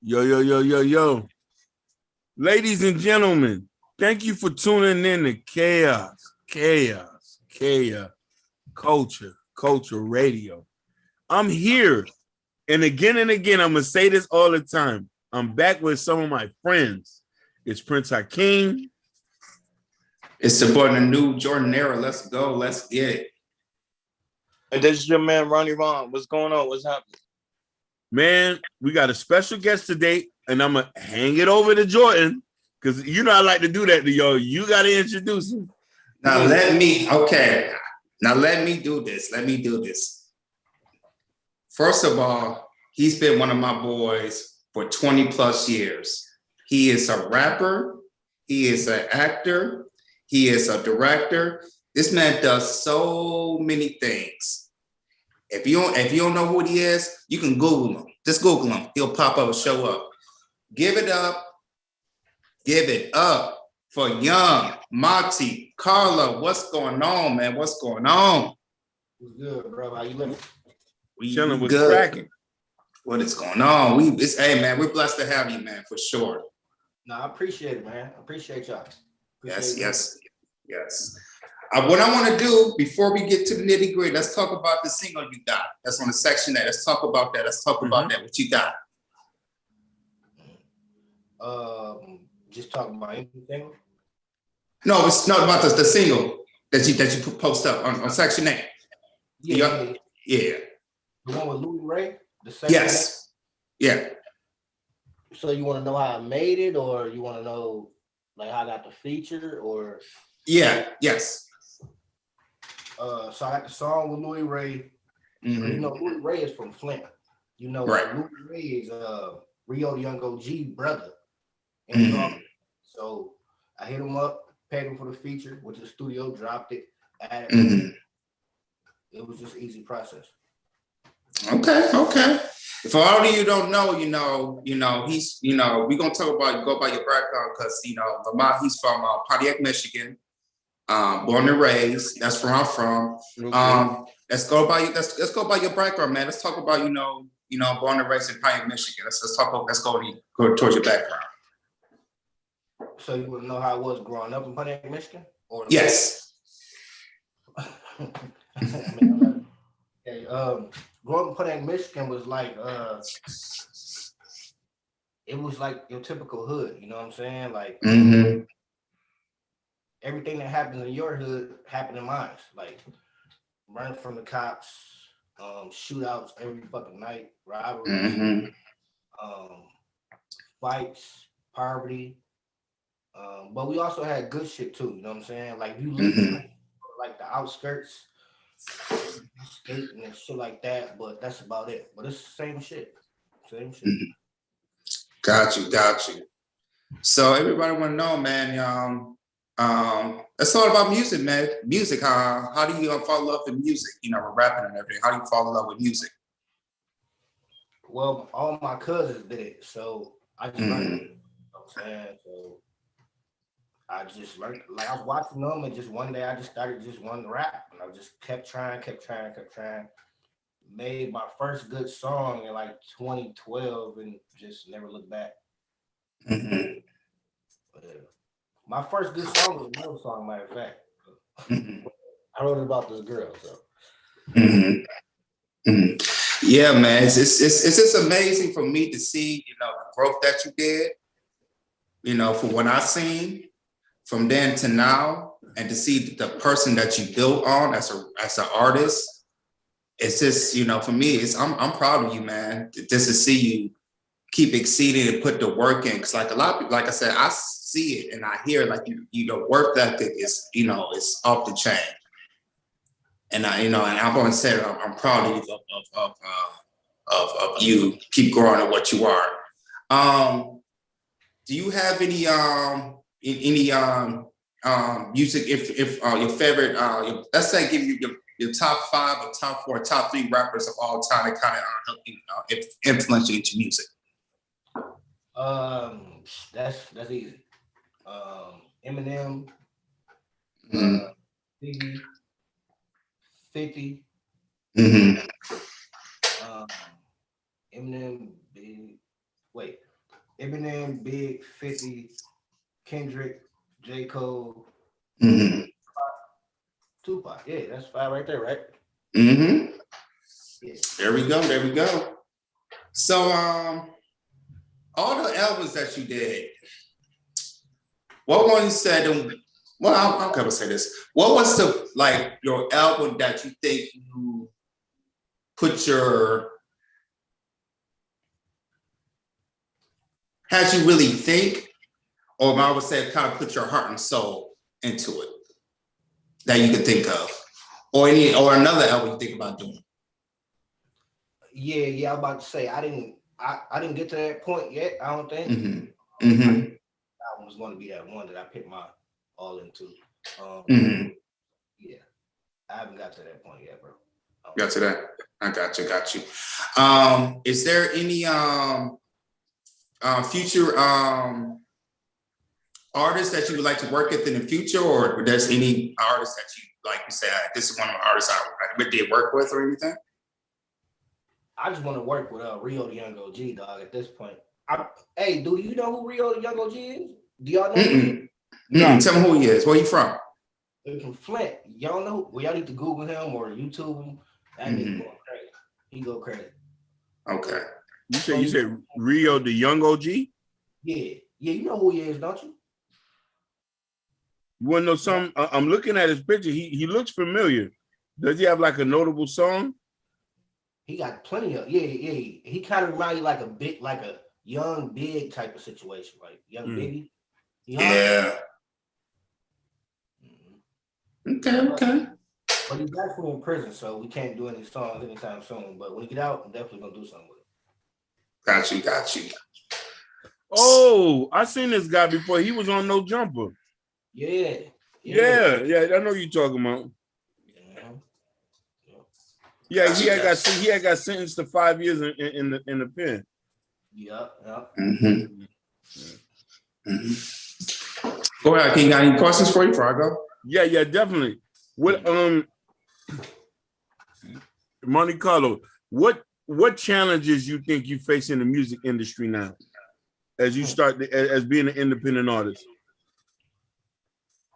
Yo, yo, yo, yo, yo. Ladies and gentlemen, thank you for tuning in to Chaos, Culture Radio. I'm here. And again, I'm going to say this all the time. I'm back with some of my friends. It's Prince Hakeem. It's supporting a new Jordan era. Let's go. Let's get it. And this is your man, Ronnie Ron. What's going on? What's happening? Man, we got a special guest today, and I'm going to hang it over to Jordan because you know I like to do that to y'all. You got to introduce him. Now let me do this. First of all, he's been one of my boys for 20 plus years. He is a rapper. He is an actor. He is a director. This man does so many things. If you don't know who he is, you can Google him. Just Google him. He'll pop up and show up. Give it up for young Monte Carlo. What's going on, man? What's going on? What's good, bro? How you living? We chilling with cracking. What is going on? Hey, man, we're blessed to have you, man, for sure. No, I appreciate it, man. I appreciate y'all. Yes. What I want to do before we get to the nitty gritty, let's talk about the single you got. That's on the section that. Let's talk about that. About that. What you got? Just talking about anything. No, it's not about the single that you post up on Section 8. Yeah. The one with Louis Ray. The second. Yes. Yeah. So you want to know how I made it, or you want to know like how I got the feature, or? Yeah. Yes. So I got the song with Louis Ray. Mm-hmm. You know, Louis Ray is from Flint. You know, right. Louis Ray is Rio the Young OG brother. Mm-hmm. So I hit him up, paid him for the feature, went to the studio, dropped it, added mm-hmm. It was just easy process. Okay. For all of you don't know, he's, we're gonna go by your background because Lamar, he's from Pontiac, Michigan, born and raised. That's where I'm from. Okay. Let's go by your background, man. Let's talk about born and raised in Pontiac, Michigan. Let's go towards your background. So you want to know how I was growing up in Pontiac, Michigan? Yes. Growing up in Pontiac, Michigan was like it was like your typical hood. You know what I'm saying? Like everything that happens in your hood happened in mine. Like running from the cops, shootouts every fucking night, robberies, fights, poverty. But we also had good shit too, you know what I'm saying? Like you live like the outskirts, skating and shit like that, but that's about it. But it's the same shit. Got you. So everybody want to know, man. It's all about music, man. Music. How do you fall in love with music? With rapping and everything. How do you fall in love with music? Well, all my cousins did it, so I just learned it. You know what I'm saying? So I just learned, like I was watching them, and just one day I just started just wanting to rap, and I just kept trying. Made my first good song in like 2012, and just never looked back. My first good song was a love song, matter of fact. I wrote it about this girl, so. Yeah, man, it's just amazing for me to see, the growth that you did, from what I seen from then to now, and to see the person that you built on as an artist. It's just, for me, I'm proud of you, man. Just to see you keep exceeding and put the work in, because like a lot of people, like I said, I see it and I hear like your work ethic is, it's off the chain. And and I've always said I'm proud of you of you keep growing at what you are. Do you have any music? If your favorite, let's say, give you your top 5 or top 4, top 3 rappers of all time that kind of help you influence you into music. That's easy. Eminem, 50. Eminem, Eminem, Big, 50, Kendrick, J. Cole, Mm-hmm. Tupac. Yeah, that's 5 right there, right? Mm-hmm. Yeah. There we go. There we go. So, all the albums that you did, what one you said? Well, I'll kind of say this. What was the your album that you think you put your had you really think, or I would say kind of put your heart and soul into it that you could think of, or another album you think about doing? Yeah. I'm about to say I didn't get to that point yet. I don't think. Mm-hmm. Mm-hmm. That one was going to be that one that I picked my all into. Mm-hmm. Yeah, I haven't got to that point yet, bro. Got to that. I got you. Is there any future artists that you would like to work with in the future, or there's any artists that you like you say, this is one of the artists I did work with or anything? I just want to work with Rio the Young OG, dog. At this point, hey, do you know who Rio the Young OG is? Do y'all know? No. Tell me who he is. Where you from? He's from Flint. Y'all know? Well, y'all need to Google him or YouTube him. That nigga going crazy. He go crazy. Okay. You said Rio the Young OG? Yeah. You know who he is, don't you? You want to know something? I'm looking at his picture. He looks familiar. Does he have like a notable song? He got plenty of He kind of reminds you like a young Big type of situation, like young Biggie. Yeah. Okay. But he's actually in prison, so we can't do any songs anytime soon. But when he get out, I'm definitely gonna do something with it. Got you. Oh, I seen this guy before. He was on No Jumper. Yeah. I know you're talking about. Yeah, he had got sentenced to 5 years in the pen. Yep. Mm-hmm. Go ahead. Can you got any questions for you before I go? Yeah, definitely. What Monte Carlo, what challenges you think you face in the music industry now as you start as being an independent artist?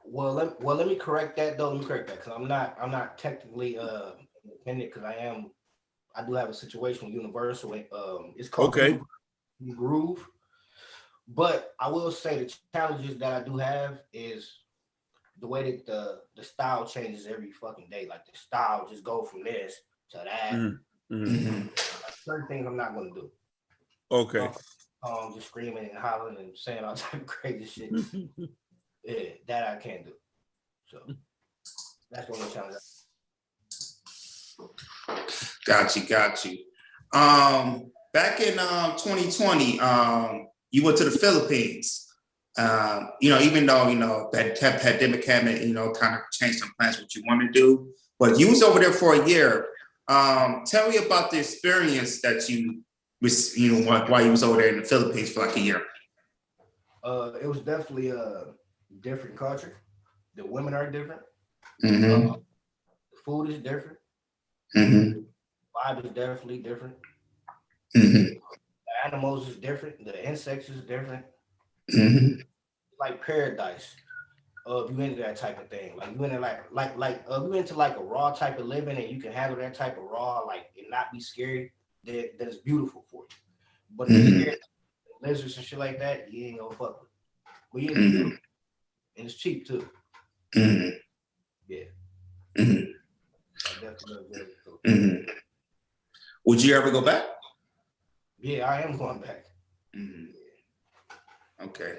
Well, let me correct that though. Because I'm not technically independent because I do have a situation with Universal. It's called Groove. But I will say the challenges that I do have is the way that the style changes every fucking day. Like the style just go from this to that. Certain things I'm not gonna do. Okay. Just screaming and hollering and saying all type of crazy shit. Yeah, that I can't do. So that's one of the challenges. Got you. Back in 2020, you went to the Philippines. Even though that pandemic hadn't kind of changed some plans what you want to do, but you was over there for a year. Tell me about the experience that you was while you was over there in the Philippines for like a year. It was definitely a different culture. The women are different. Mm-hmm. The food is different. Mm-hmm. Vibe is definitely different. Mm-hmm. The animals is different. The insects is different. Mm-hmm. Like paradise. If you into that type of thing, like you into you into like a raw type of living, and you can handle that type of raw, like and not be scary. That's beautiful for you. But if you're scared of lizards and shit like that, you ain't gonna fuck with it. But yeah, it's beautiful. And it's cheap too. Mm-hmm. Yeah. Mm-hmm. I definitely Would you ever go back? Yeah, I am going back. Okay.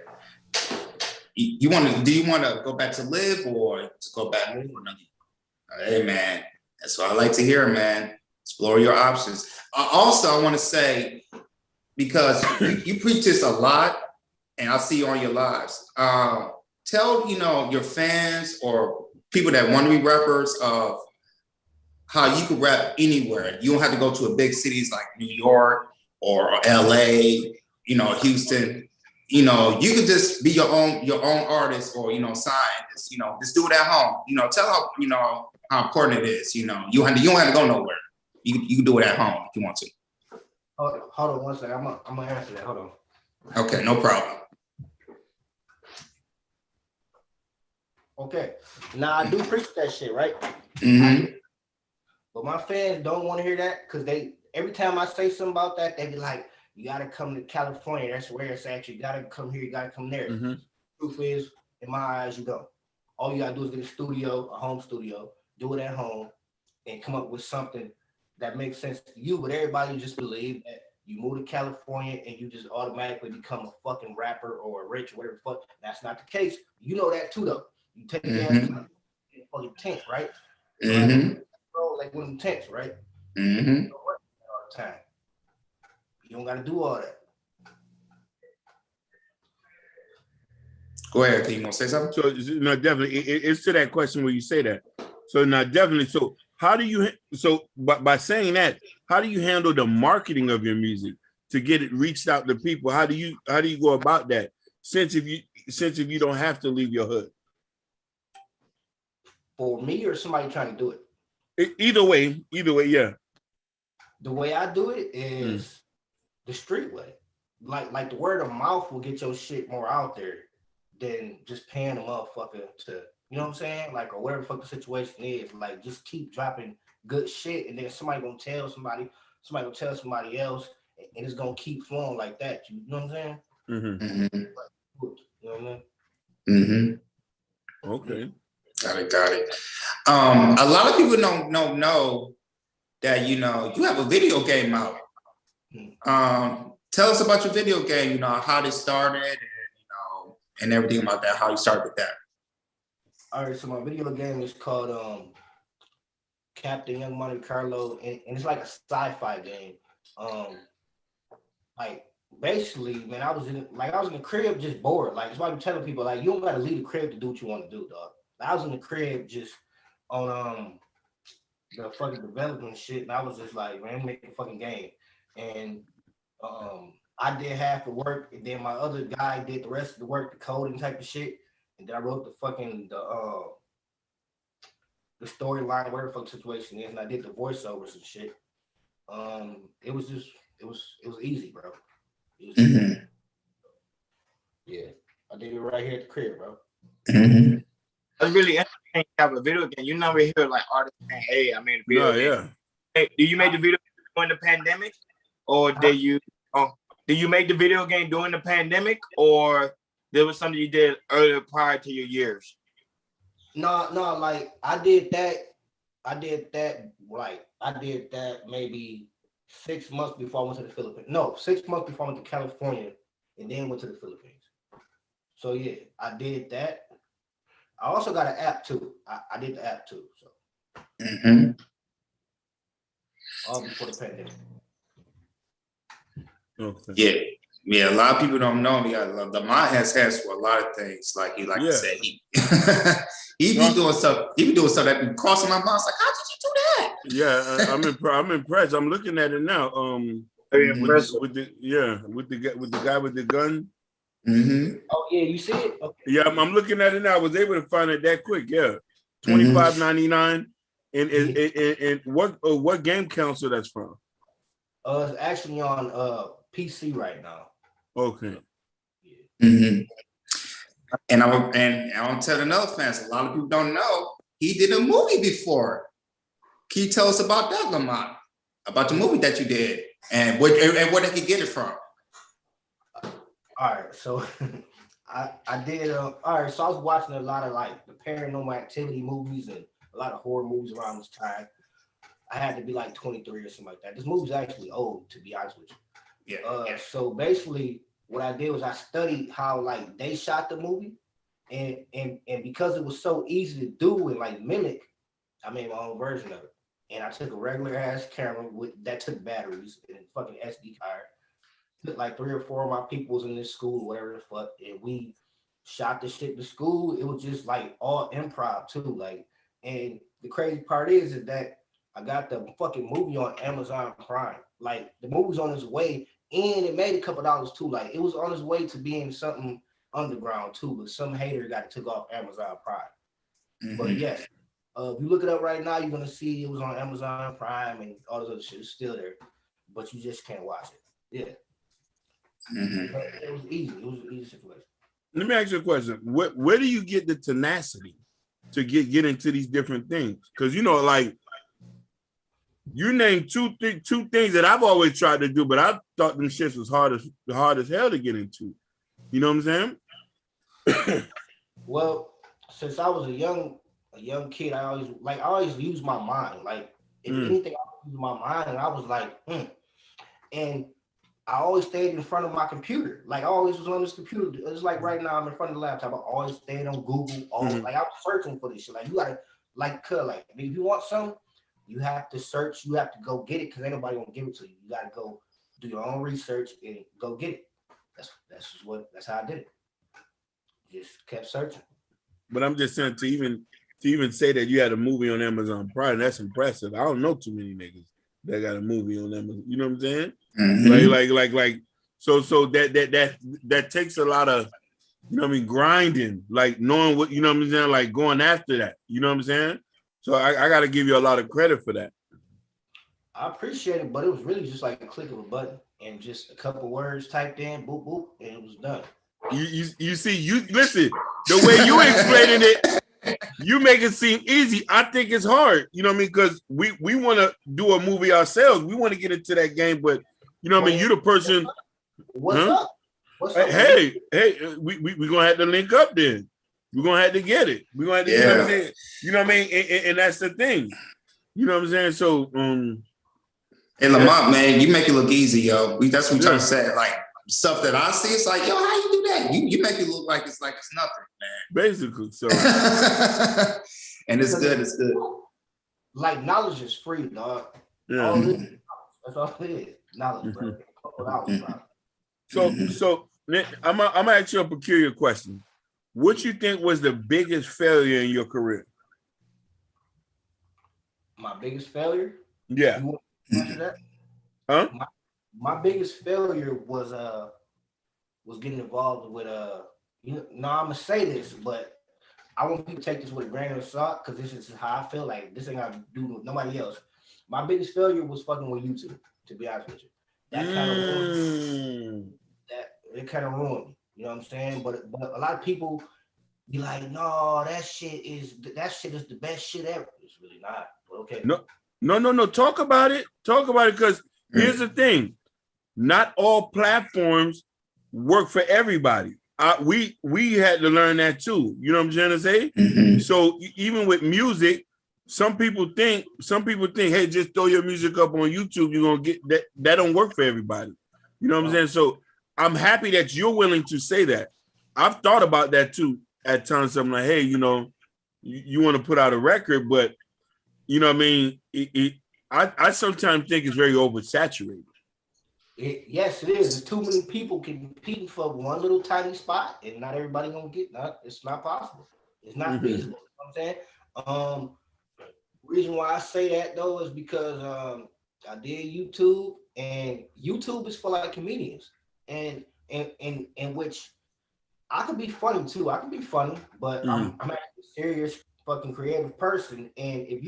Do you want to go back to live or just go back for another? Hey man, that's what I like to hear, man. Explore your options. Also, I want to say, because you preach this a lot, and I see you on your lives. Tell your fans or people that want to be rappers of how you could rap anywhere. You don't have to go to a big cities like New York or LA, Houston. You could just be your own artist or sign this, just do it at home. Tell how important it is. You don't have to go nowhere. You can do it at home if you want to. Hold on one second. I'm gonna answer that. Hold on. Okay, no problem. Okay. Now I do preach that shit, right? Mm-hmm. But my fans don't want to hear that because they every time I say something about that, they be like, you gotta come to California. That's where it's at. You gotta come here, you gotta come there. Mm-hmm. Truth is, in my eyes, you don't. All you gotta do is get a studio, a home studio, do it at home, and come up with something that makes sense to you. But everybody just believe that you move to California and you just automatically become a fucking rapper or a rich or whatever the fuck. That's not the case. You know that too, though. You take your ass to the fucking tent, right? You know, Mm-hmm. like one of them tents, right? Mm-hmm. You don't work all the time. You don't gotta do all that. Go ahead. Can you want to say something? So no, definitely, it's to that question where you say that. So now, definitely. So how do you? So by saying that, how do you handle the marketing of your music to get it reached out to people? How do you go about that? Since if you don't have to leave your hood. For me or somebody trying to do it. Either way, yeah. The way I do it is the street way. Like the word of mouth will get your shit more out there than just paying a motherfucker to, you know what I'm saying? Like, or whatever the fuck the situation is. Like, just keep dropping good shit, and then somebody gonna tell somebody else, and it's gonna keep flowing like that. You know what I'm saying? Mm-hmm. Mm-hmm. You know what I mean? Mm-hmm. Okay. Got it. A lot of people don't know that you have a video game out. Tell us about your video game. How they started, and everything about that. How you started with that. All right, so my video game is called Captain Young Monte Carlo, and it's like a sci-fi game. Like basically, man, I was in the crib just bored. Like, that's why I'm telling people, like, you don't gotta leave the crib to do what you want to do, dog. I was in the crib just on the fucking development shit, and I was just like, man, make a fucking game. And I did half the work, and then my other guy did the rest of the work, the coding type of shit. And then I wrote the storyline, whatever the fuck situation is, and I did the voiceovers and shit. It was easy, bro. Mm-hmm. Yeah, I did it right here at the crib, bro. Mm-hmm. That's really interesting. You have a video game. You never hear like artists saying, "Hey, I made a video game." Yeah. Hey, do you make the video during the pandemic, or did you make the video game during the pandemic, or there was something you did earlier prior to your years? No, like I did that maybe 6 months before I went to the Philippines. No, 6 months before I went to California and then went to the Philippines. So yeah, I did that. I also got an app too. I did the app too. So all before the pandemic. Okay. Yeah. A lot of people don't know me. The mind has hands for a lot of things. Like he to say, he be doing stuff. He be doing stuff that be crossing my mind. It's like, how did you do that? Yeah, I'm impressed. I'm looking at it now. Very impressive. With the guy with the gun. Mm-hmm. Oh yeah, you see it? Okay. Yeah, I'm looking at it now. I was able to find it that quick. Yeah, $25.99. And what game console that's from? It's actually on PC right now. Okay. Yeah. Mm-hmm. And I'm telling another fans, a lot of people don't know he did a movie before. Can you tell us about that, Lamont? About the movie that you did and where they could get it from? All right, so I did. All right, so I was watching a lot of like the Paranormal Activity movies and a lot of horror movies around this time. I had to be like 23 or something like that. This movie's actually old, to be honest with you. Yeah. So basically, what I did was I studied how like they shot the movie, and because it was so easy to do and like mimic, I made my own version of it. And I took a regular ass camera that took batteries and a fucking SD card. Took like 3 or 4 of my peoples in this school, whatever the fuck, and we shot the shit to school. It was just like all improv too. Like, and the crazy part is that I got the fucking movie on Amazon Prime. Like, the movie's on its way, and it made a couple dollars too. Like, it was on its way to being something underground too, but some hater got it took off Amazon Prime. Mm-hmm. But yes, if you look it up right now, you're gonna see it was on Amazon Prime and all this other shit is still there, but you just can't watch it. Yeah. But it was easy. It was an easy situation. Let me ask you a question. Where do you get the tenacity to get into these different things? Because you know, like you named two things that I've always tried to do, but I thought them shits was hard as hell to get into. You know what I'm saying? Well, since I was a young kid, I always use my mind. Like if anything, I use my mind, and I was like, and I always stayed in front of my computer. Like I always was on this computer. It's like right now I'm in front of the laptop. I always stayed on Google. Like I was searching for this shit. Like you gotta like if you want something, you have to search. You have to go get it because ain't nobody gonna give it to you. You gotta go do your own research and go get it. That's how I did it. Just kept searching. But I'm just saying to even say that you had a movie on Amazon Prime, that's impressive. I don't know too many niggas that got a movie on Amazon. You know what I'm saying? Like so that takes a lot of, you know what I mean, grinding, like knowing what, you know what I'm saying, like going after that. You know what I'm saying? So I got to give you a lot of credit for that. I appreciate it, but it was really just like a click of a button and just a couple words typed in, boop boop, and it was done. You see, you listen, the way you explaining it, you make it seem easy. I think it's hard, you know what I mean? Because we want to do a movie ourselves. We want to get into that game, but you know what I mean? You the person. What's up? What's up? Hey, we gonna have to link up then. We're gonna have to get it. We're gonna have to, you know what I'm saying? You know what I mean? And that's the thing. You know what I'm saying? So Hey Lamont, man, you make it look easy, yo. That's what I'm trying to say. Like stuff that I see, it's like, yo, how you do that? You make it look like it's nothing, man. Basically, so and it's good, it's good. Like knowledge is free, dog. Yeah. That's all it is. Knowledge, bro. So I'm gonna ask you a peculiar question. What you think was the biggest failure in your career? My biggest failure? Yeah. You want to answer that? Huh? My biggest failure was getting involved with I'm gonna say this, but I want people to take this with a grain of salt because this is how I feel. Like this ain't got to do with nobody else. My biggest failure was fucking with YouTube, to be honest with you. That kind of ruined me. You know what I'm saying? But a lot of people be like, no, that shit is the best shit ever. It's really not. But okay. No. Talk about it. Because here's the thing. Not all platforms work for everybody. We had to learn that too. You know what I'm trying to say? So even with music, some people think, hey, just throw your music up on YouTube, you're gonna get that. That don't work for everybody. You know what I'm saying? So I'm happy that you're willing to say that. I've thought about that too at times. I'm like, hey, you know, you want to put out a record, but you know what I mean? I sometimes think it's very oversaturated. Yes, it is. There's too many people competing for one little tiny spot, and not everybody gonna get that. It's not possible. It's not feasible. You know what I'm saying? Reason why I say that though is because I did YouTube, and YouTube is for like comedians, and in which I could be funny too. I can be funny, but I'm actually a serious fucking creative person, and if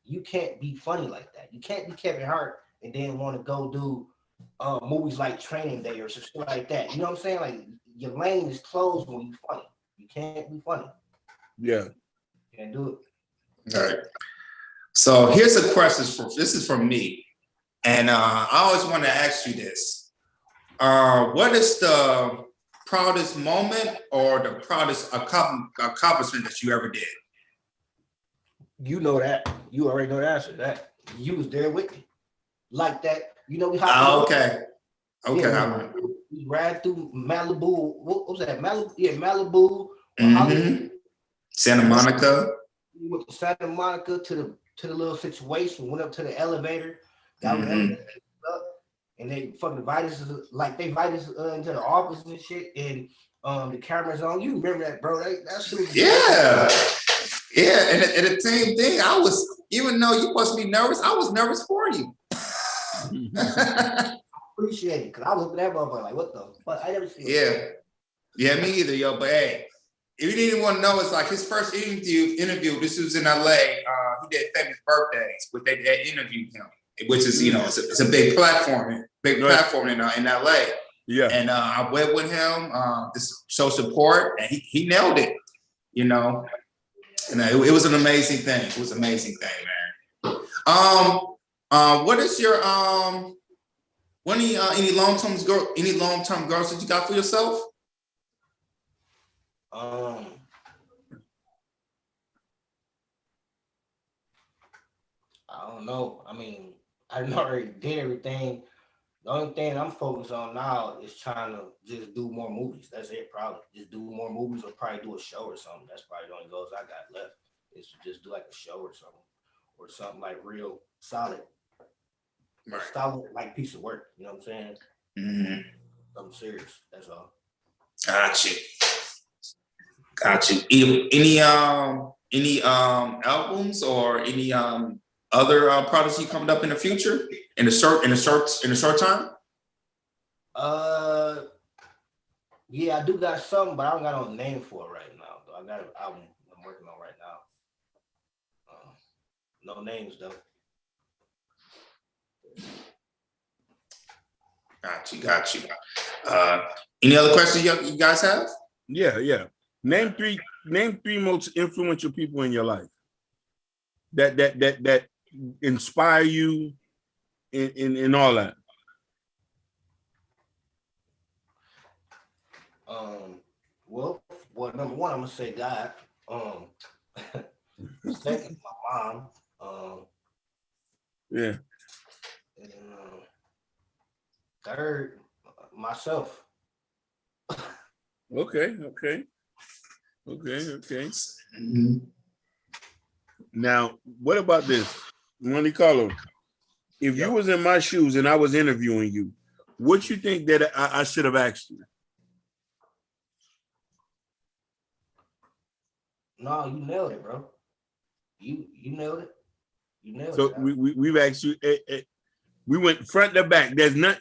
you can't be funny like that. You can't be Kevin Hart and then want to go do movies like Training Day or something like that. You know what I'm saying? Like your lane is closed when you're funny. You can't be funny. Yeah. You can't do it. All right. So here's a question this is from me. And I always want to ask you this. What is the proudest moment or the proudest accomplishment that you ever did? You know that. You already know the answer to that. You was there with me. Like that. You know we hopped. Okay. Yeah, we ran through Malibu. What was that? Malibu? Yeah, Malibu. Hollywood. Santa Monica. We went to Santa Monica to the little situation. Went up to the elevator. Got up, and they fucking invited us. Like they invited us into the office and shit. And the camera's on. You remember that, bro? That shit was Yeah, and the same thing. I was, even though you supposed to be nervous, I was nervous for you. I appreciate it because I was looking at that motherfucker like, what the fuck? I never seen it. Yeah, me either, yo. But hey, if you didn't want to know, it's like his first interview. This was in LA. He did Famous Birthdays, but they interviewed him, which is, you know, it's a big platform in LA. Yeah. And I went with him to show support, and he nailed it, you know. And it was an amazing thing. It was an amazing thing, man. What is your any long-term goals that you got for yourself? I don't know. I mean, I already did everything. The only thing I'm focused on now is trying to just do more movies. That's it, probably. Just do more movies or probably do a show or something. That's probably the only goals I got left, is to just do like a show or something like real solid. Right. Solid, like piece of work. You know what I'm saying? Mm-hmm. Something serious. That's all. Got you. Any albums or any other products you coming up in the future in a short time? Yeah, I do got something, but I don't got no name for it right now. Though I got an album I'm working on right now. No names though. Got you. Any other questions you guys have? Yeah. Name three most influential people in your life that inspire you in all that. Well, number one, I'm gonna say God. Second, my mom. Yeah. And third, myself. Okay. Mm-hmm. Now, what about this, Monte Carlo? If you was in my shoes and I was interviewing you, what you think that I should have asked you? No, you nailed it, bro. You nailed it. You nailed it. So we've asked you. We went front to back. Is there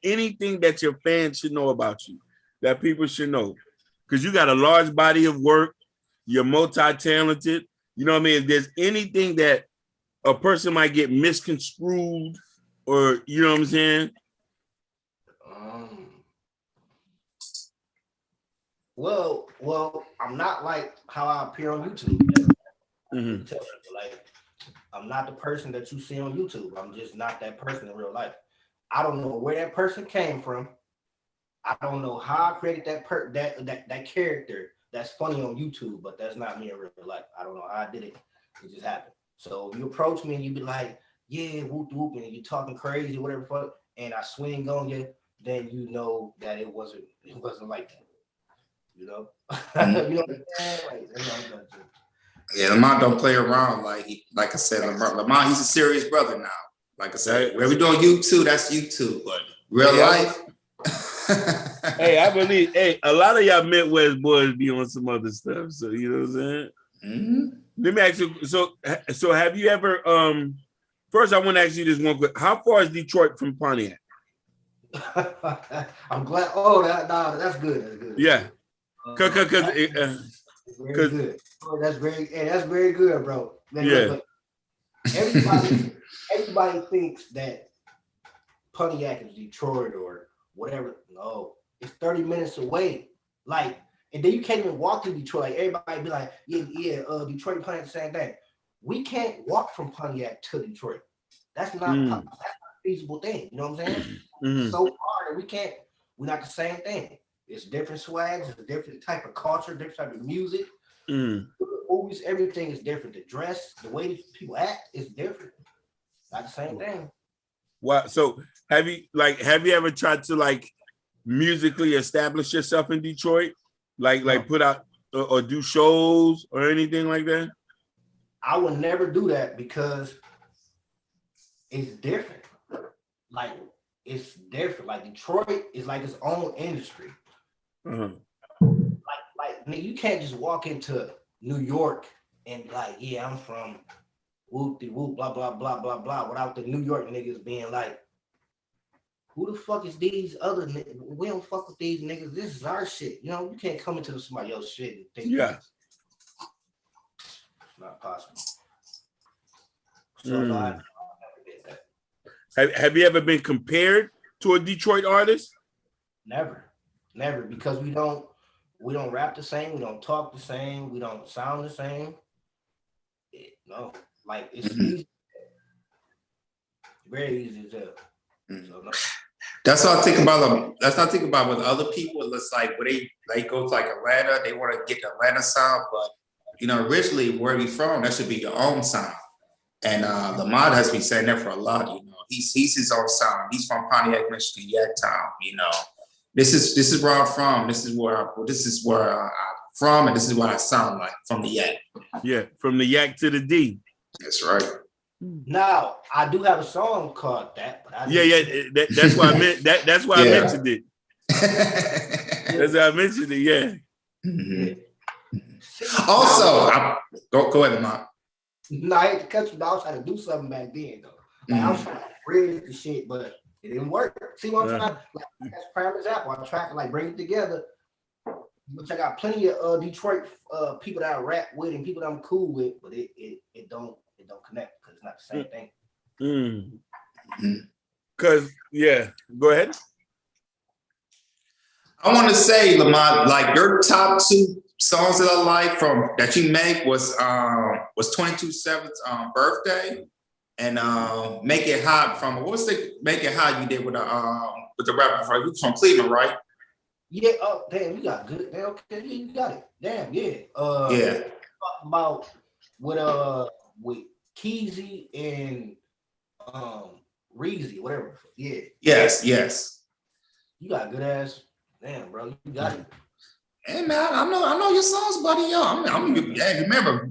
anything that your fans should know about you that people should know? Because you got a large body of work. You're multi-talented. You know what I mean? If there's anything that a person might get misconstrued, or you know what I'm saying? Well, I'm not like how I appear on YouTube. Mm-hmm. Like, I'm not the person that you see on YouTube. I'm just not that person in real life. I don't know where that person came from. I don't know how I created that character that's funny on YouTube, but that's not me in real life. I don't know how I did it. It just happened. So you approach me and you be like, yeah, whoop whoop, and you talking crazy, whatever fuck, and I swing on you, then you know that it wasn't like that. You know? Mm-hmm. You know what I'm saying? Like, yeah, Lamont don't play around. Like I said, Lamont, he's a serious brother now. Like I said, where we doing YouTube, that's YouTube, but real life. Hey, I believe. Hey, a lot of y'all Midwest boys be on some other stuff. So you know what I'm saying. Mm-hmm. Let me ask you. So have you ever? First, I want to ask you this one quick. How far is Detroit from Pontiac? I'm glad. Oh, that's good. That's good. Yeah, because good. Oh, that's very good, bro. Man, yeah. Look, everybody thinks that Pontiac is Detroit or whatever. No, it's 30 minutes away. Like, and then you can't even walk to Detroit. Like, everybody be like, yeah, Detroit and Pontiac, the same thing. We can't walk from Pontiac to Detroit. That's not a feasible thing. You know what I'm saying? Mm-hmm. So hard that we're not the same thing. It's different swags, it's a different type of culture, different type of music. Movies, everything is different. The dress, the way people act is different. Not the same thing. Wow. So have you ever tried to musically establish yourself in Detroit? Like put out or do shows or anything like that? I would never do that because it's different. Like, it's different. Like, Detroit is like its own industry. Like nigga, you can't just walk into New York and be like, yeah, I'm from whoop de whoop, blah blah blah blah blah, without the New York niggas being like, who the fuck is these other niggas? We don't fuck with these niggas. This is our shit. You know, you can't come into somebody else's shit and think it's not possible. So no, I never did Have you ever been compared to a Detroit artist? Never, because we don't rap the same, we don't talk the same, we don't sound the same. No, like it's easy, very easy to tell. So, no. That's what I think about them. That's what I think about with other people. It's like when they go to like Atlanta, they want to get the Atlanta sound, but originally where we from, that should be your own sound. And Lamont has been saying that for a lot. He's his own sound. He's from Pontiac, Michigan, Yacktown. This is where I'm from. This is where I'm from, and this is what I sound like from the Yak. Yeah, from the Yak to the D. That's right. Now I do have a song called that, but that's why I meant that. That's why I mentioned it. That's why I mentioned it. Yeah. Mm-hmm. Also, go ahead, Lamont. No, I hate to cut you, but I was trying to do something back then, though. Like, I was trying to bridge the shit, but it didn't work. See what I'm trying? Like, that's a prime example. I'm trying to like bring it together. Which I got plenty of Detroit people that I rap with and people that I'm cool with, but it don't connect because it's not the same thing. Because go ahead. I want to say, Lamont, like your top 2 songs that I like that you make was 22/7's birthday and Make It Hot from what was the Make It Hot you did with the rapper from Cleveland, right? Yeah. Oh, damn, you got good. Damn, okay, you got it. Damn, yeah. Talk about with Keezy and Reezy, whatever. Yeah. Yes. You got good ass. Damn, bro, you got it. Hey man, I know your songs, buddy. Yo, I'm remember,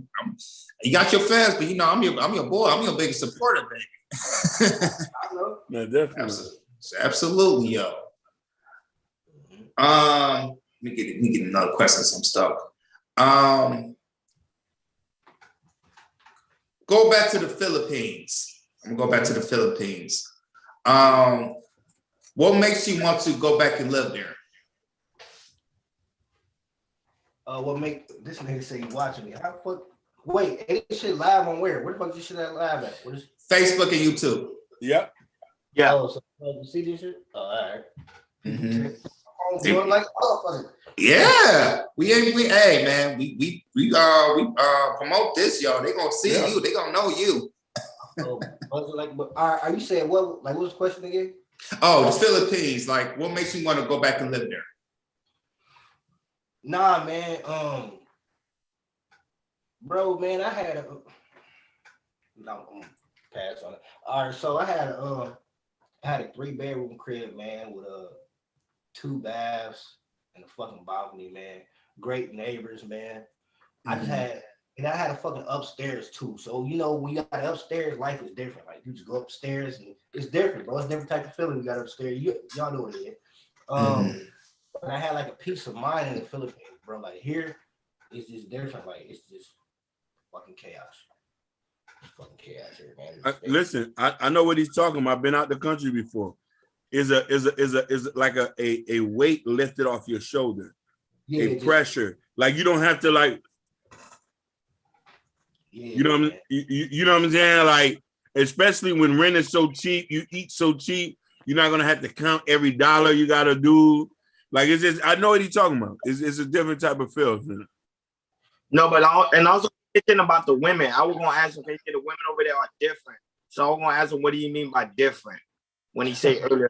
you got your fans, but I'm your boy. I'm your biggest supporter, baby. I know. Yeah, definitely. Absolutely, yo. Let me get another question. Some stuff. Go back to the Philippines. I'm gonna go back to the Philippines. What makes you want to go back and live there? What make this nigga say you watching me? How fuck? Wait, this shit live on where? Where the fuck is this shit live at? What is Facebook and YouTube. Yep. Yeah. Oh, so you see this shit? Oh, all right. Mm-hmm. Doing like yeah, hey man, we promote this, y'all. They gonna see you. They gonna know you. Are you saying what? Like, what's the question again? Oh, the Philippines. Like, what makes you want to go back and live there? Nah, man. Bro, man, I had a. No, I'm pass on it. All right, so I had a 3-bedroom crib, man, with 2 baths and a fucking balcony, man. Great neighbors, man. I had a fucking upstairs too. So when you got upstairs, life is different. Like you just go upstairs and it's different, bro. It's a different type of feeling you got upstairs. Y'all know what it is. And I had like a peace of mind in the Philippines, bro. Like here, it's just different. Like it's just fucking chaos. It's fucking chaos here, man. Listen, I know what he's talking about. I've been out the country before. Is like a weight lifted off your shoulder. A pressure. Like you don't have to like. You know what I'm saying? Like, especially when rent is so cheap, you eat so cheap, you're not gonna have to count every dollar you gotta do. Like it's just, I know what he's talking about. It's a different type of feel. No, but also thinking about the women. I was gonna ask him, the women over there are different. So I was gonna ask him, what do you mean by different? When he said earlier.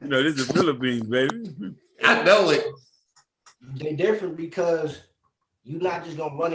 This is the Philippines, baby. I know it. They're different because you're not just gonna run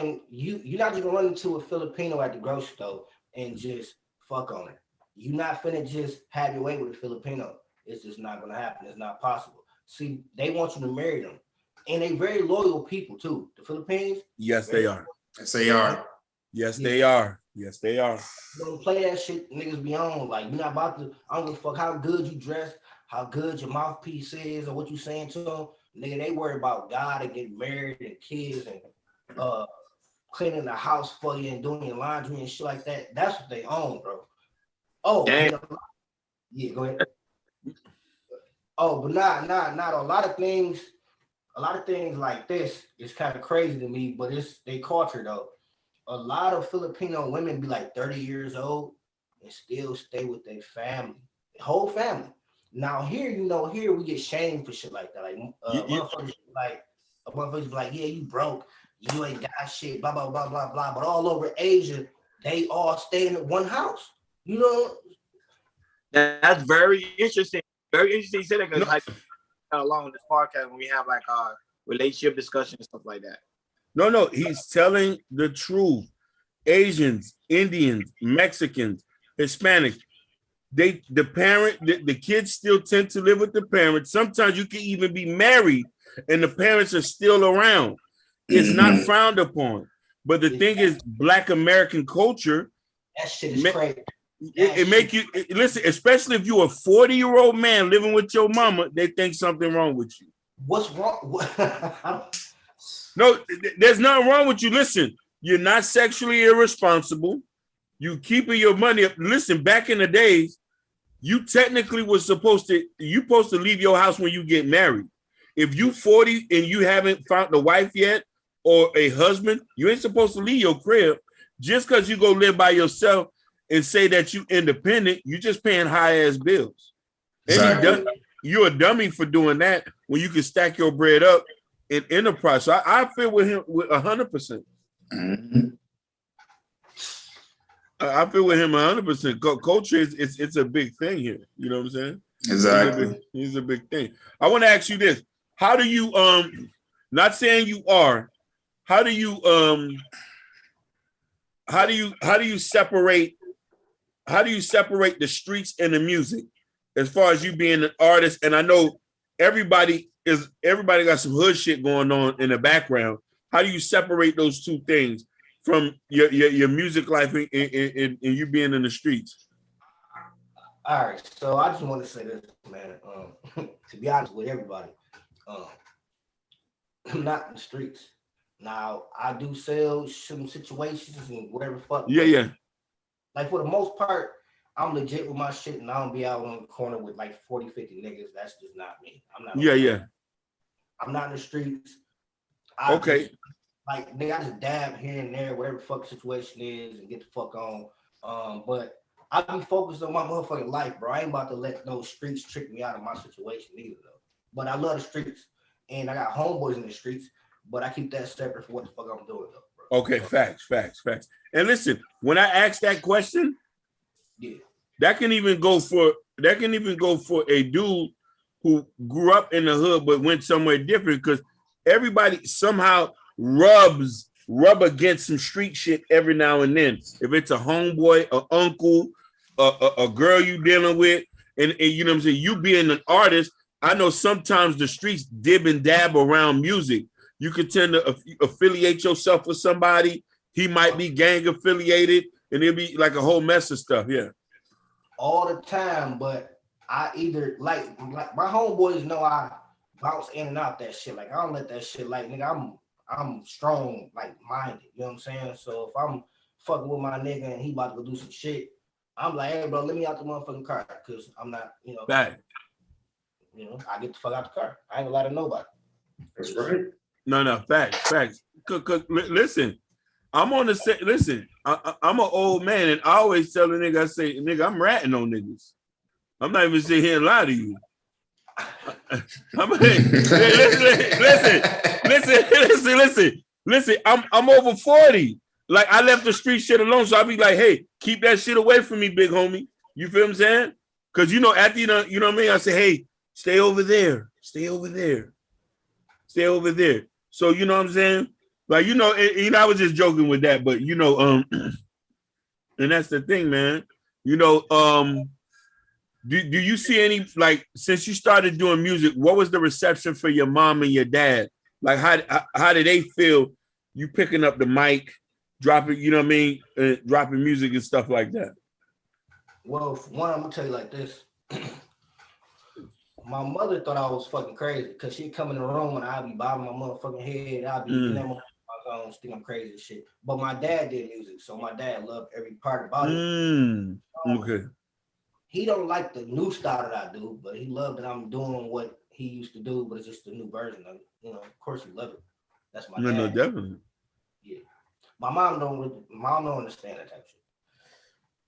into a Filipino at the grocery store and just fuck on it. You're not finna just have your way with a Filipino. It's just not gonna happen. It's not possible. See, they want you to marry them, and they very loyal people too. The Philippines. Yes, they are. Yes, they are. Yes, they are. Yes, they are. You don't play that shit, niggas be on. Like, you're not about to, I don't give a fuck how good you dress, how good your mouthpiece is, or what you saying to them. Nigga, they worry about God and getting married and kids and cleaning the house for you and doing your laundry and shit like that. That's what they own, bro. Oh, yeah, go ahead. Oh, but not a lot of things like this is kind of crazy to me, but it's their culture though. A lot of Filipino women be like 30 years old and still stay with their family, the whole family. Now here, here we get shamed for shit like that. Like motherfuckers like a motherfuckers be like, yeah, you broke, you ain't got shit, blah blah blah blah blah. But all over Asia, they all stay in one house. You know, that's very interesting. Very interesting. You said that because like along this podcast when we have like our relationship discussion and stuff like that. No, he's telling the truth. Asians, Indians, Mexicans, Hispanics, the kids still tend to live with the parents. Sometimes you can even be married and the parents are still around. It's not frowned upon. But the thing is, Black American culture, that shit is crazy. It make you listen, especially if you're a 40-year-old man living with your mama, they think something wrong with you. What's wrong? No, there's nothing wrong with you. Listen, you're not sexually irresponsible. You keeping your money up. Listen, back in the days, you technically was supposed to leave your house when you get married. If you 40 and you haven't found a wife yet or a husband, you ain't supposed to leave your crib. Just because you go live by yourself and say that you independent, you just paying high ass bills. And you're a dummy for doing that when you can stack your bread up in enterprise. So I feel with him with 100%. I feel with him 100%. Culture it's a big thing here. You know what I'm saying? Exactly. It's a big thing. I want to ask you this: how do you not saying you are, how do you separate the streets and the music as far as you being an artist? And I know everybody got some hood shit going on in the background. How do you separate those two things from your music life and you being in the streets? All right, so I just want to say this, man. To be honest with everybody, I'm not in the streets. Now I do sell some situations and whatever fuck. Yeah. Like for the most part, I'm legit with my shit, and I don't be out on the corner with like 40, 50 niggas. That's just not me. I'm not. Yeah. I'm not in the streets. Okay. Like nigga, I just dab here and there, whatever the fuck the situation is, and get the fuck on. But I be focused on my motherfucking life, bro. I ain't about to let those streets trick me out of my situation either, though. But I love the streets, and I got homeboys in the streets. But I keep that separate from what the fuck I'm doing, though, bro. Okay, facts. And listen, when I ask that question, that can even go for a dude who grew up in the hood but went somewhere different, because everybody somehow rub against some street shit every now and then. If it's a homeboy, an uncle, a girl you dealing with, and you know what I'm saying, you being an artist, I know sometimes the streets dib and dab around music. You could tend to affiliate yourself with somebody. He might be gang affiliated, and it'll be like a whole mess of stuff. Yeah. All the time, but I either like my homeboys know I bounce in and out that shit. Like I don't let that shit, like nigga, I'm strong, like minded. You know what I'm saying? So if I'm fucking with my nigga and he about to go do some shit, I'm like, hey bro, let me out the motherfucking car, because I'm not, Back. I get the fuck out the car. I ain't gonna lie to nobody. That's right. No, facts. Cause listen, I'm on the set. Listen, I'm an old man, and I always tell the nigga, I say, nigga, I'm ratting on niggas. I'm not even sitting here and lie to you. Listen. I'm over 40. Like I left the street shit alone, so I be like, hey, keep that shit away from me, big homie. You feel what I'm saying? Because after you know what I mean, I say, hey, stay over there. So you know what I'm saying? Like, I was just joking with that, but and that's the thing, man. Do you see any, like, since you started doing music, what was the reception for your mom and your dad? Like, how did they feel you picking up the mic, dropping, you know what I mean, dropping music and stuff like that? Well, for one, I'm gonna tell you like this. My mother thought I was fucking crazy, because she'd come in the room and I'd be bobbing my motherfucking head. I'd be in that motherfucking think I'm crazy as shit. But my dad did music, so my dad loved every part about it. Okay. He don't like the new style that I do, but he loved that I'm doing what he used to do, but it's just a new version of it. Of course he loved it. That's my dad. No, definitely. Yeah. My mom don't understand that type of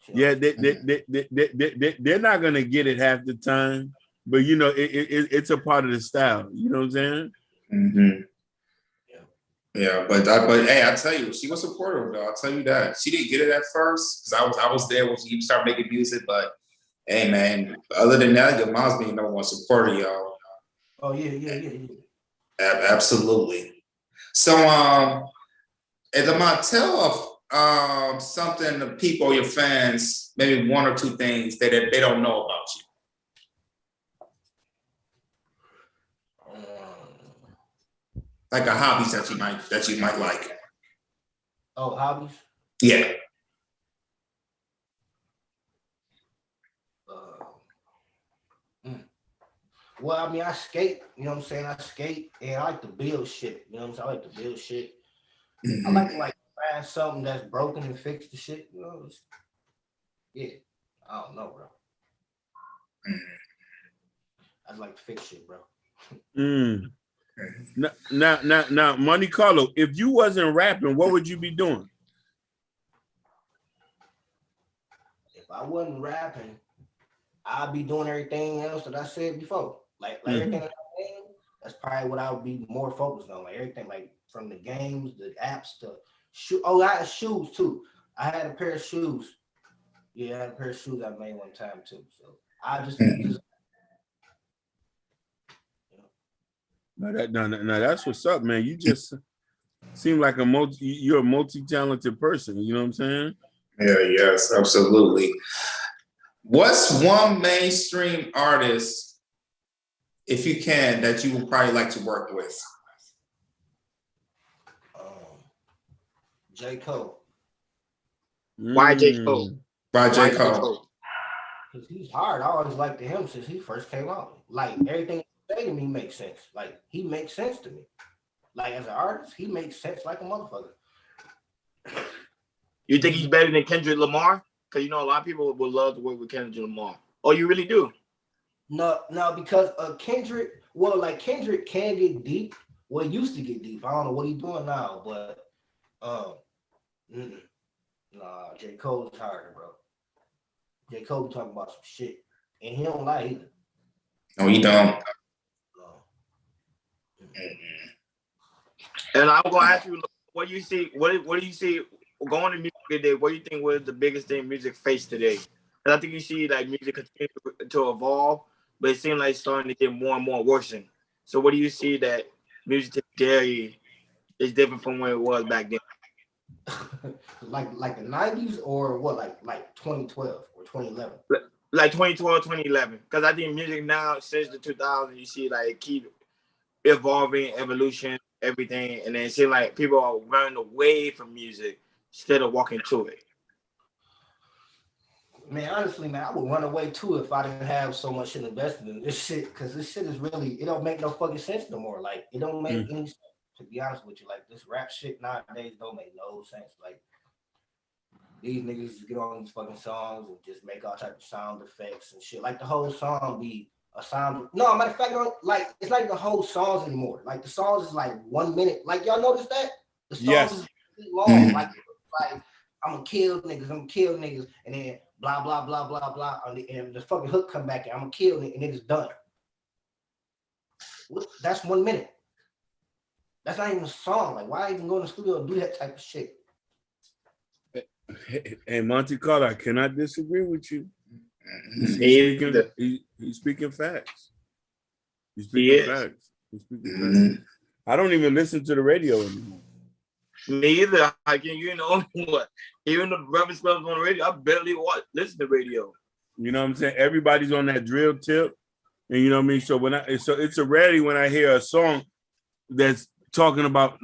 shit. Yeah, they're not gonna get it half the time, but you know, it's a part of the style. You know what I'm saying? Mm-hmm. Yeah, but hey, I tell you, she was supportive though. I'll tell you that she didn't get it at first because I was there when she started making music. But hey, man, other than that, your mom's being number one supporter, y'all. Oh yeah. Absolutely. So, and Lamont, tell something to people, your fans, maybe one or two things that they don't know about you. Like a hobbies that you might like. Oh, hobbies? Yeah. Well, I mean, I skate, you know what I'm saying? I skate and I like to build shit. You know what I'm saying? I like to build shit. Mm-hmm. I like to find something that's broken and fix the shit, you know? Yeah. I don't know, bro. I like to fix shit, bro. Now, Monte Carlo, if you wasn't rapping, what would you be doing? If I wasn't rapping, I'd be doing everything else that I said before. Like everything that I'm saying, that's probably what I would be more focused on. Like everything, like from the games, the apps, to shoe. Oh, I had shoes too. I had a pair of shoes. Yeah, I had a pair of shoes I made one time too. So I just No, that's what's up, man. You just seem like you're a multi-talented person. You know what I'm saying? Yeah, yes, absolutely. What's one mainstream artist, if you can, that you would probably like to work with? J. Cole. Why J. Cole? By J. Cole. Because he's hard. I always liked him since he first came out. Like everything he say to me makes sense. Like he makes sense to me. Like as an artist, he makes sense like a motherfucker. You think he's better than Kendrick Lamar? Because you know a lot of people would love to work with Kendrick Lamar. Oh, you really do? No, because Kendrick, well, like Kendrick can get deep. Well, he used to get deep. I don't know what he's doing now, but nah, J. Cole's harder, bro. J. Cole be talking about some shit, and he don't lie either. No, he don't. And I'm gonna ask you, what do you see? What do you see going to music today? What do you think was the biggest thing music faced today? And I think you see like music continue to evolve, but it seems like it's starting to get more and more worsened. So what do you see that music today is different from when it was back then? like the 90s or what, like 2012 or 2011? Like 2012, 2011. Because I think music now, since the 2000s, you see like keep evolving, evolution, everything. And then it seems like people are running away from music instead of walking to it. Man, honestly, man, I would run away too if I didn't have so much shit invested in this shit. Because this shit is really, it don't make no fucking sense no more. Like, it don't make any sense, to be honest with you. Like, this rap shit nowadays don't make no sense. Like, these niggas just get on these fucking songs and just make all types of sound effects and shit. Like, the whole song be a sound. No, matter of fact, like, it's not even the whole songs anymore. Like, the songs is like 1 minute. Like, y'all notice that? The songs is long. Like, I'm gonna kill niggas, and then blah blah blah blah blah, and the fucking hook come back and I'm gonna kill niggas, and it's done. That's 1 minute. That's not even a song. Like, why even go in the studio and do that type of shit? Hey, Monte Carlo, I cannot disagree with you. He's speaking facts. He's speaking facts. I don't even listen to the radio anymore. Me either. I can, you know what? Even the breakfast clubs on the radio, I barely listen to radio. You know what I'm saying? Everybody's on that drill tip, and you know what I mean. So it's a rarity when I hear a song that's talking about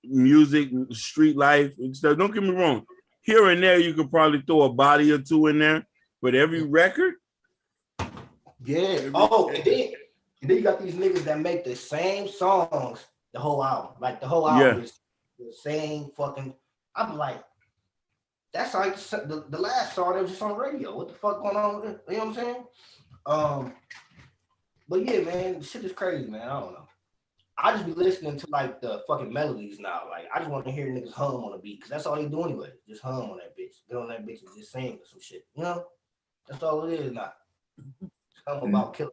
music, street life and stuff. Don't get me wrong. Here and there, you could probably throw a body or two in there, but every record, and then you got these niggas that make the same songs the whole album. Like the whole album is the same fucking. I'm like, that's like the last song that was just on the radio. What the fuck going on with it? You know what I'm saying? But yeah, man, shit is crazy, man. I don't know. I just be listening to like the fucking melodies now. Like I just want to hear niggas hum on a beat because that's all they do anyway. Just hum on that bitch. Get on that bitch and just sing or some shit. You know, that's all it is now. It's hum about killing.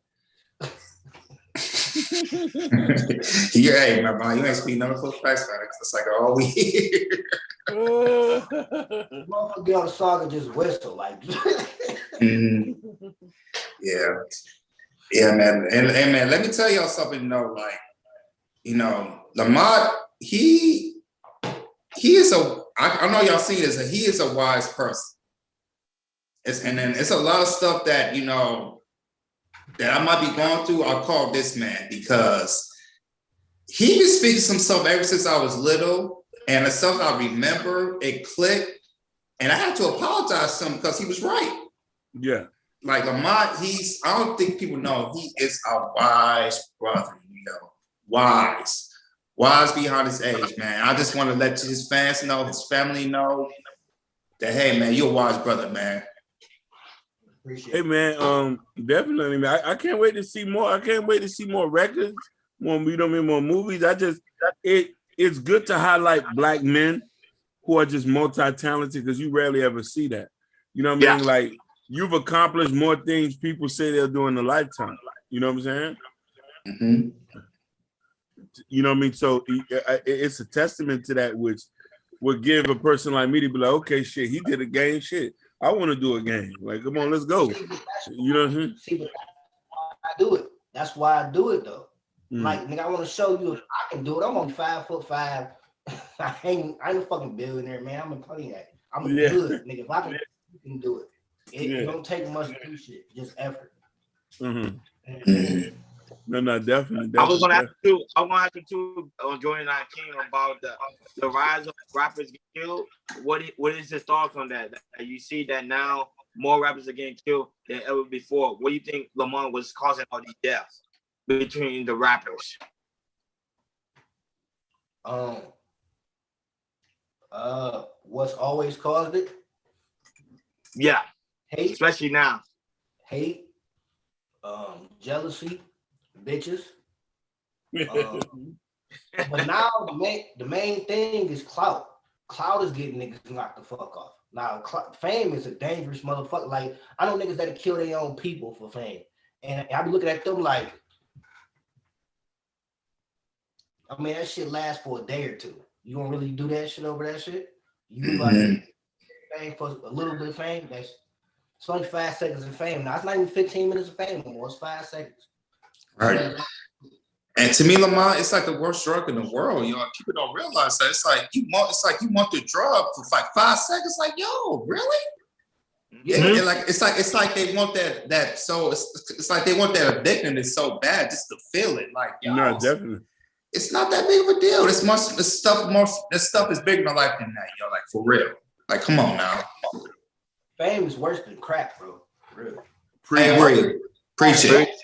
Yeah, hey, my man, you ain't speaking number for facts, man. It's like all we hear. Motherfucker get on the song and just whistle like. Yeah, man. And man, let me tell y'all something. Lamont, he is I know y'all seen this. He is a wise person. And then it's a lot of stuff that that I might be going through. I call this man because he been speaking some stuff ever since I was little, and the stuff I remember, it clicked, and I had to apologize to him because he was right. Yeah. Like Lamont, I don't think people know, he is a wise brother, wise beyond his age, man. I just want to let his fans know, his family know that, hey, man, you're a wise brother, man. Hey, man, definitely, man. I can't wait to see more. I can't wait to see more records, more movies. It's good to highlight Black men who are just multi-talented because you rarely ever see that. You know what I mean? Like, you've accomplished more things people say they'll do in a lifetime. You know what I'm saying? Mm-hmm. You know what I mean? So it's a testament to that, which would give a person like me to be like, okay, shit, he did a game, shit. I want to do a game. Like, come on, let's go. You know what I'm saying? See, but I do it. That's why I do it, though. Like, nigga, I want to show you if I can do it. I'm only 5'5". I ain't a fucking billionaire, man. I'm a Pontiac. I'm a good nigga. If I can, you can do it. It don't take much to do shit, just effort. No, definitely. I was gonna ask you too on Jordan I King about the rise of rappers getting killed. What is your thoughts on that? You see that now more rappers are getting killed than ever before. What do you think Lamont was causing all these deaths between the rappers? What's always caused it? Yeah. Hate, especially now. Hate, jealousy, bitches. But now the main thing is clout. Clout is getting niggas knocked the fuck off. Now, fame is a dangerous motherfucker. Like, I know niggas that kill their own people for fame. And I be looking at them like, I mean, that shit lasts for a day or two. You gonna really do that shit over that shit? You like fame for a little bit of fame? It's only 5 seconds of fame. Now, it's not even 15 minutes of fame anymore. It's 5 seconds. Right. And to me, Lamont, it's like the worst drug in the world. People don't realize that. It's like you want the drug for like 5 seconds. Like, yo, really? Yeah. And like it's like they want that. So it's like they want that addiction. It's so bad just to feel it. Like, yo, no, definitely. It's not that big of a deal. This stuff is bigger in life than that. Like, for real. Like, come on now. Fame is worse than crack, bro. Really. I agree. Appreciate it.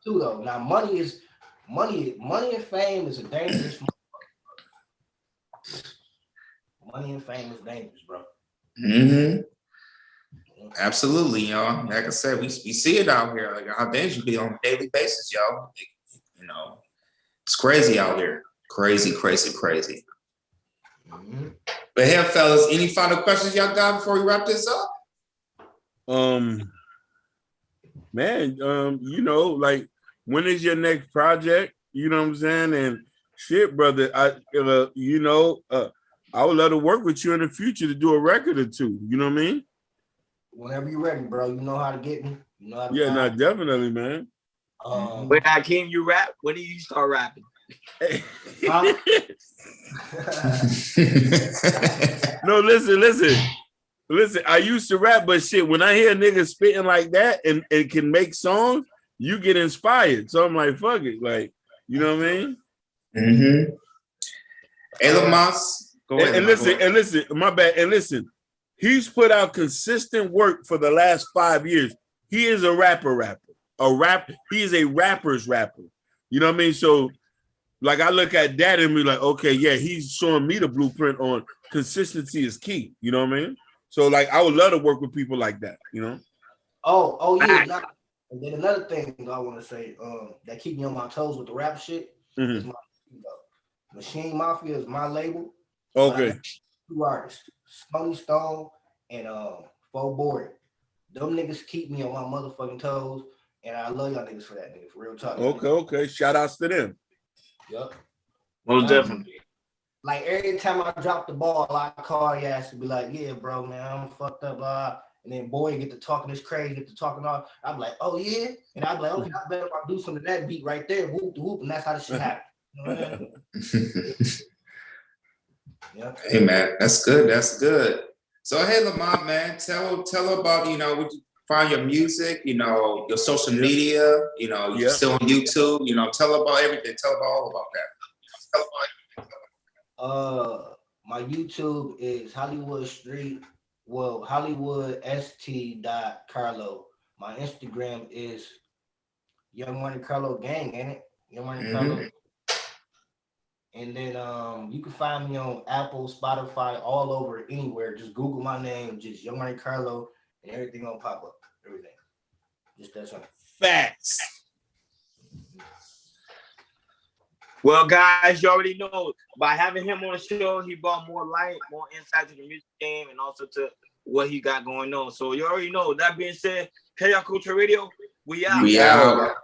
Too though. Now, money and fame is a dangerous. Money and fame is dangerous, bro. Absolutely, y'all. Like I said, we see it out here. Like how dangerous it be on a daily basis, y'all. It's crazy out here. Crazy. But hey, fellas, any final questions y'all got before we wrap this up? Man, like, when is your next project? You know what I'm saying? And shit, brother, I would love to work with you in the future to do a record or two. You know what I mean? Whenever you're ready, bro. You know how to get me. You know how to no, definitely, man. When Hakeem, you rap, when do you start rapping? No, listen. I used to rap, but shit, when I hear niggas spitting like that and can make songs, you get inspired. So I'm like, fuck it, like, you know what I mean? Hey, Lamont. And listen, my bad. And listen, he's put out consistent work for the last 5 years. He is a rapper. He is a rapper's rapper. You know what I mean? So, like, I look at that and be like, okay, yeah, he's showing me the blueprint on consistency is key. You know what I mean? So, like, I would love to work with people like that, you know? Oh, yeah. And then another thing I want to say that keep me on my toes with the rap shit is Machine Mafia is my label. Okay. Two artists, Stony Stone and Fo Board. Them niggas keep me on my motherfucking toes, and I love y'all niggas for that, nigga. For real talk. Okay. Shout outs to them. Yup. Most definitely. Like every time I drop the ball, I call your ass to be like, yeah, bro, man, I'm fucked up, blah. And then boy, get to talking this crazy, get to talking all. I'm like, oh yeah, and I'm like, okay, I bet if I do some of that beat right there, whoop whoop, and that's how this shit happens. You know what I mean? Yeah. Hey man, that's good. That's good. So hey Lamont, man, tell about, you know, what you find your music, you know, your social media, you know, you're still on YouTube, you know, tell about everything, tell about all about that. My YouTube is Hollywood Street, Hollywood ST Carlo. My Instagram is Young Monte Carlo Gang, ain't it? Young Monte Carlo. And then you can find me on Apple, Spotify, all over, anywhere. Just Google my name, just Young Monte Carlo, and everything gonna pop up. Everything. Just that something. Facts. Well, guys, you already know by having him on the show, he brought more light, more insight to the music game, and also to what he got going on. So you already know. That being said, Chaos Culture Radio, we out. that. We out.